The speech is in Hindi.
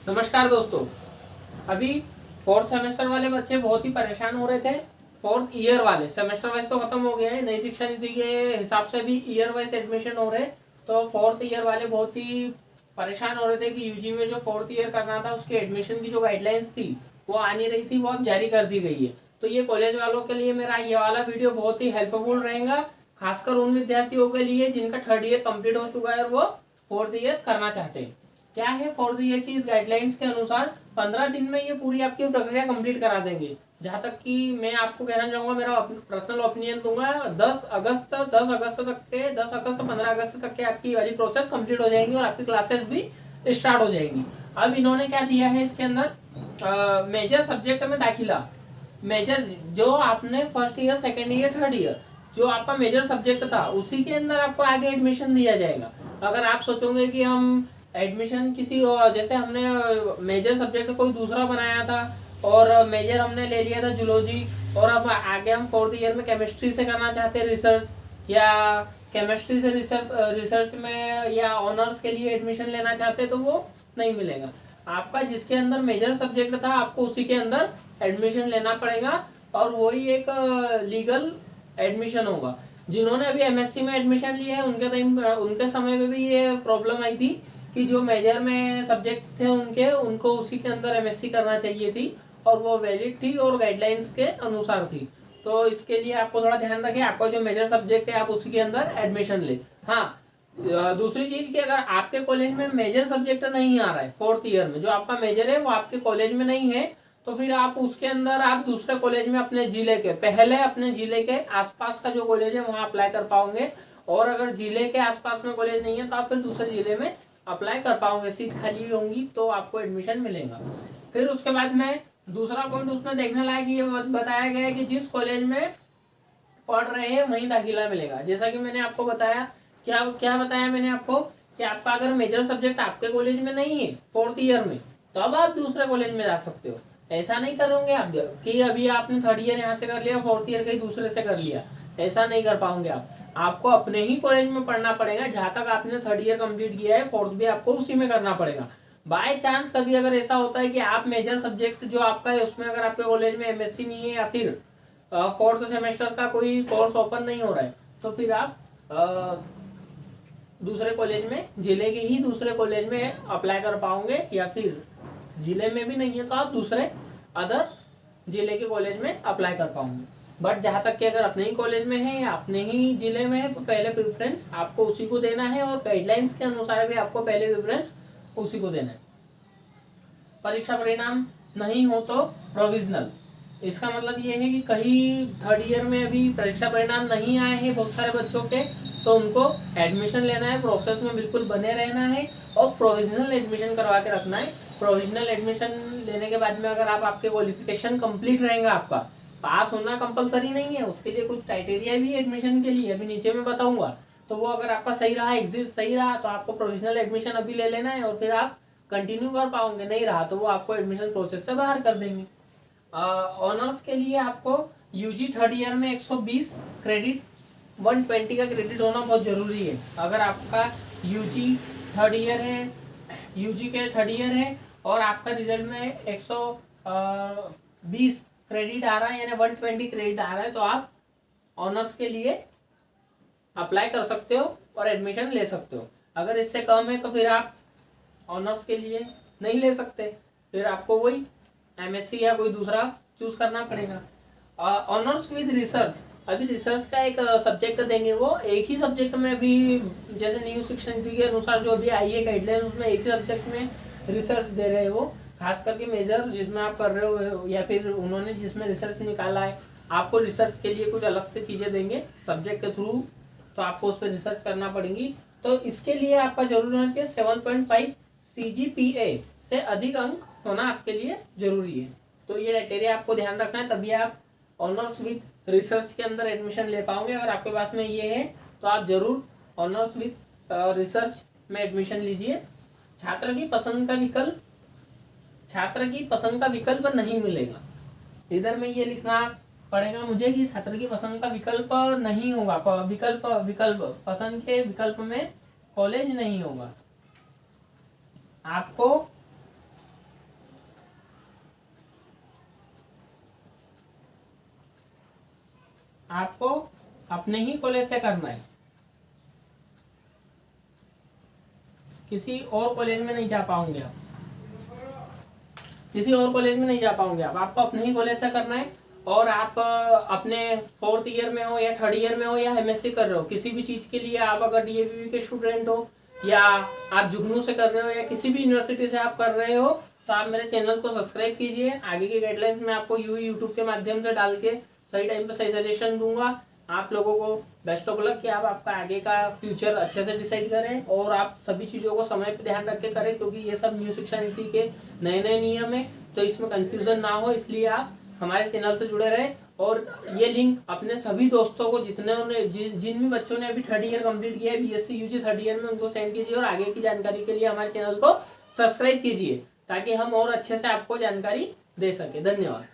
नमस्कार दोस्तों। अभी फोर्थ सेमेस्टर वाले बच्चे बहुत ही परेशान हो रहे थे। फोर्थ ईयर वाले सेमेस्टर वाइज तो खत्म हो गया है, नई शिक्षा नीति के हिसाब से भी ईयर वाइज एडमिशन हो रहे। तो फोर्थ ईयर वाले बहुत ही परेशान हो रहे थे कि यूजी में जो फोर्थ ईयर करना था उसके एडमिशन की जो गाइडलाइंस थी वो आ नहीं रही थी, वो अब जारी कर दी गई है। तो ये कॉलेज वालों के लिए मेरा ये वाला वीडियो बहुत ही हेल्पफुल रहेगा, खासकर उन विद्यार्थियों के लिए जिनका थर्ड ईयर कंप्लीट हो चुका है और वो फोर्थ ईयर करना चाहते हैं। क्या है, फोर्थ ईयर की इस गाइडलाइंस के अनुसार 15 दिन में ये पूरी आपकी प्रक्रिया कंप्लीट करा देंगे। जहां तक कि मैं आपको कहना चाहूंगा, मेरा पर्सनल ओपिनियन दूंगा, 10 अगस्त 10 अगस्त 15 अगस्त तक के आपकी वाली प्रोसेस कंप्लीट हो जाएंगी और आपकी क्लासेस भी स्टार्ट हो जाएंगी। अब इन्होंने क्या दिया है इसके अंदर, मेजर सब्जेक्ट में दाखिला। मेजर जो आपने first year second year third year जो आपका मेजर सब्जेक्ट था उसी के अंदर आपको आगे एडमिशन दिया जाएगा। अगर आप सोचोगे कि हम एडमिशन किसी और, जैसे हमने मेजर सब्जेक्ट कोई दूसरा बनाया था और मेजर हमने ले लिया था जूलॉजी, और अब आगे हम फोर्थ ईयर में केमिस्ट्री से करना चाहते हैं रिसर्च, या केमिस्ट्री से रिसर्च में या ऑनर्स के लिए एडमिशन लेना चाहते हैं, तो वो नहीं मिलेगा। आपका जिसके अंदर मेजर सब्जेक्ट था आपको उसी के अंदर एडमिशन लेना पड़ेगा और वही एक लीगल एडमिशन होगा। जिन्होंने अभी एमएससी में एडमिशन लिया है उनके समय में भी ये प्रॉब्लम आई थी कि जो मेजर में सब्जेक्ट थे उनको उसी के अंदर एमएससी करना चाहिए थी और वो वैलिड थी और गाइडलाइंस के अनुसार थी। तो इसके लिए आपको थोड़ा ध्यान रखें, आपका जो मेजर सब्जेक्ट है आप उसी के अंदर एडमिशन ले। हाँ, दूसरी चीज कि अगर आपके कॉलेज में मेजर सब्जेक्ट नहीं आ रहा है फोर्थ ईयर में, जो आपका मेजर है वो आपके कॉलेज में नहीं है, तो फिर आप उसके अंदर आप दूसरे कॉलेज में अपने जिले के आसपास का जो कॉलेज है वहां अप्लाई कर पाओगे। और अगर जिले के आसपास में कॉलेज नहीं है तो आप फिर दूसरे जिले में अप्लाई कर पाओगे, सीट खाली होंगी तो आपको एडमिशन मिलेगा। फिर उसके बाद में दूसरा पॉइंट उसमें देखने लायक ये बताया गया है कि जिस कॉलेज में पढ़ रहे हैं वहीं दाखिला मिलेगा। जैसा कि मैंने आपको बताया, क्या क्या बताया मैंने आपको कि आपका अगर मेजर सब्जेक्ट आपके कॉलेज में नहीं है फोर्थ ईयर में तो अब आप दूसरे कॉलेज में जा सकते हो। ऐसा नहीं करोगे आप कि अभी आपने थर्ड ईयर यहाँ से कर लिया, फोर्थ ईयर कहीं दूसरे से कर लिया, ऐसा नहीं कर पाओगे आप। आपको अपने ही कॉलेज में पढ़ना पड़ेगा, जहां तक आपने थर्ड ईयर कंप्लीट किया है फोर्थ भी आपको उसी में करना पड़ेगा। बाय चांस कभी अगर ऐसा होता है कि आप मेजर सब्जेक्ट जो आपका है उसमें अगर आपके कॉलेज में एमएससी नहीं है या फिर फोर्थ सेमेस्टर का कोई कोर्स ओपन नहीं हो रहा है, तो फिर आप दूसरे कॉलेज में, जिले के ही दूसरे कॉलेज में अप्लाई कर पाओगे, या फिर जिले में भी नहीं है तो आप दूसरे अदर जिले के कॉलेज में अप्लाई कर पाओगे। बट जहां तक कि अगर अपने ही कॉलेज में है या अपने ही जिले में है तो पहले प्रेफरेंस आपको उसी को देना है और गाइडलाइंस के अनुसार भी आपको पहले प्रेफरेंस उसी को देना है। परीक्षा परिणाम नहीं हो तो प्रोविजनल, इसका मतलब ये है कि कहीं थर्ड ईयर में अभी परीक्षा परिणाम नहीं आए हैं बहुत सारे बच्चों के, तो उनको एडमिशन लेना है, प्रोसेस में बिल्कुल बने रहना है और प्रोविजनल एडमिशन करवा के रखना है। प्रोविजनल एडमिशन लेने के बाद में अगर आपके क्वालिफिकेशन कंप्लीट रहेगा, आपका पास होना कंपलसरी नहीं है, उसके लिए कुछ क्राइटेरिया भी एडमिशन के लिए अभी नीचे में बताऊंगा। तो वो अगर आपका सही रहा, एग्जिट सही रहा, तो आपको प्रोविजनल एडमिशन अभी ले लेना है और फिर आप कंटिन्यू कर पाओगे। नहीं रहा तो वो आपको एडमिशन प्रोसेस से बाहर कर देंगे। ऑनर्स के लिए आपको यूजी थर्ड ईयर में 120 क्रेडिट, 120 का क्रेडिट होना बहुत जरूरी है। अगर आपका यूजी थर्ड ईयर है, यूजी के थर्ड ईयर है और आपका रिजल्ट में 120 क्रेडिट आ रहा है, यानी 120 क्रेडिट आ रहा है, तो आप ऑनर्स के लिए अप्लाई कर सकते हो और एडमिशन ले सकते हो। अगर इससे कम है तो फिर आप ऑनर्स के लिए नहीं ले सकते, फिर आपको वही एमएससी या कोई दूसरा चूज करना पड़ेगा। ऑनर्स विद रिसर्च, अभी रिसर्च का एक सब्जेक्ट देंगे, वो एक ही सब्जेक्ट में अभी, जैसे न्यू शिक्षा नीति के अनुसार जो अभी आई है गाइडलाइन, उसमें एक ही सब्जेक्ट में रिसर्च दे रहे हैं वो, खास करके मेजर जिसमें आप कर रहे हो या फिर उन्होंने जिसमें रिसर्च निकाला है, आपको रिसर्च के लिए कुछ अलग से चीजें देंगे सब्जेक्ट के थ्रू, तो आपको उस पर रिसर्च करना पड़ेगी। तो इसके लिए आपका जरूरी होना चाहिए 7.5 CGPA से अधिक अंक होना आपके लिए जरूरी है। तो ये क्राइटेरिया आपको ध्यान रखना है, तभी आप ऑनर्स विद रिसर्च के अंदर एडमिशन ले पाओगे। अगर आपके पास में ये है तो आप जरूर ऑनर्स विद रिसर्च में एडमिशन लीजिए। छात्र की पसंद का विकल्प नहीं मिलेगा। इधर में ये लिखना पड़ेगा मुझे कि छात्र की पसंद का विकल्प नहीं होगा, विकल्प पसंद के विकल्प में कॉलेज नहीं होगा। आपको आपको अपने ही कॉलेज से करना है, किसी और कॉलेज में नहीं जा पाओगे आप, किसी और कॉलेज में नहीं जा पाओगे आप, आपको अपने ही कॉलेज से करना है। और आप अपने 4th ईयर में हो या 3rd ईयर में हो या MSc कर रहे हो, किसी भी चीज़ के लिए आप अगर DAVV के स्टूडेंट हो या आप जुगनू से कर रहे हो या किसी भी यूनिवर्सिटी से आप कर रहे हो, तो आप मेरे चैनल को सब्सक्राइब कीजिए। आगे की गाइडलाइंस मैं आपको यूट्यूब के माध्यम से डाल के सही टाइम पे सही सजेशन दूंगा। आप लोगों को बेस्ट ऑफ लक कि आप आपका आगे का फ्यूचर अच्छे से डिसाइड करें और आप सभी चीज़ों को समय पे ध्यान रख के करें, क्योंकि ये सब न्यू शिक्षा नीति के नए नए नियम है, तो इसमें कंफ्यूजन ना हो, इसलिए आप हमारे चैनल से जुड़े रहे। और ये लिंक अपने सभी दोस्तों को जिन भी बच्चों ने अभी 3rd ईयर कंप्लीट किया है BSc UG 3rd ईयर में, उनको सेंड कीजिए और आगे की जानकारी के लिए हमारे चैनल को सब्सक्राइब कीजिए, ताकि हम और अच्छे से आपको जानकारी दे सके। धन्यवाद।